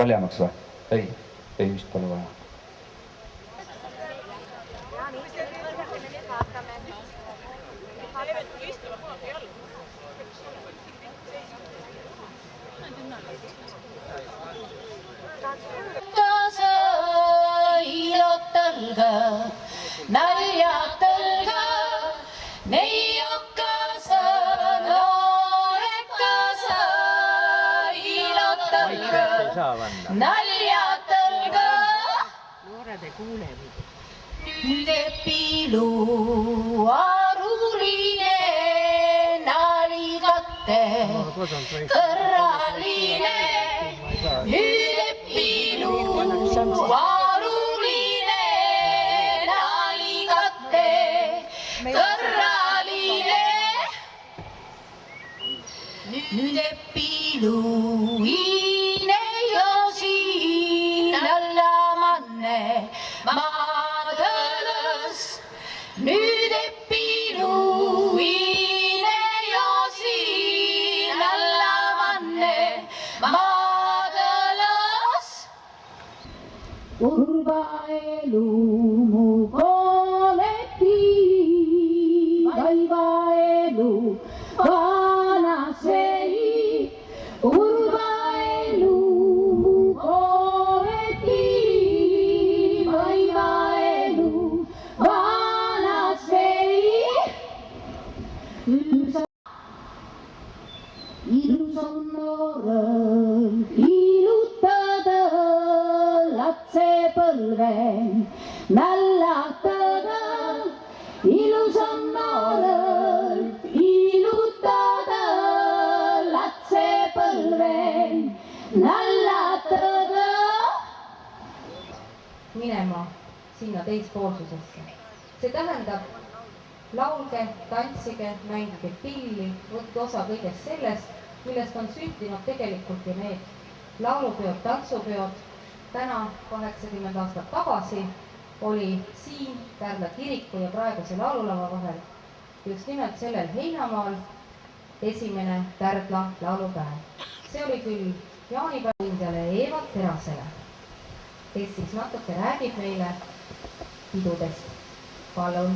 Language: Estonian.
paljemaks või? Ei vist pole vaja. Naljatõlga, neiokasa, noorekasa, ilotõlga, naljatõlga. Noored ei kuule. Nüüd pilu aruline, nalikatte, kõrraline. Nüüd pilu aruline, nalikatte, kõrraline. Nüüd piluine josin allamanne maadõlõs. Nüüd piluine josin allamanne maadõlõs. Urba elu mu kollektiiv, vaiva elu vanasei. Urba elu mu kollektiiv, vaiva elu vanasei. Ilus on noorel ilutada, lapsepõlve nallatada. Ilus on noorel ilutada, lapsepõlve nallatada. Minema sinna teispoolsusesse. See tähendab, laulge, tantsige, mängige pilli, võtke osa kõigest sellest, millest on sündinud tegelikult ju need laulupeod, tantsupeod. Täna 80 aastat tagasi oli siin Kärdla kiriku ja praeguse laululava vahel just nimelt sellel heinamaal esimene Kärdla laulupäev. See oli küll jaanipäevindjale Eeva Terasele, kes siis natuke räägib meile pidudest. Palun!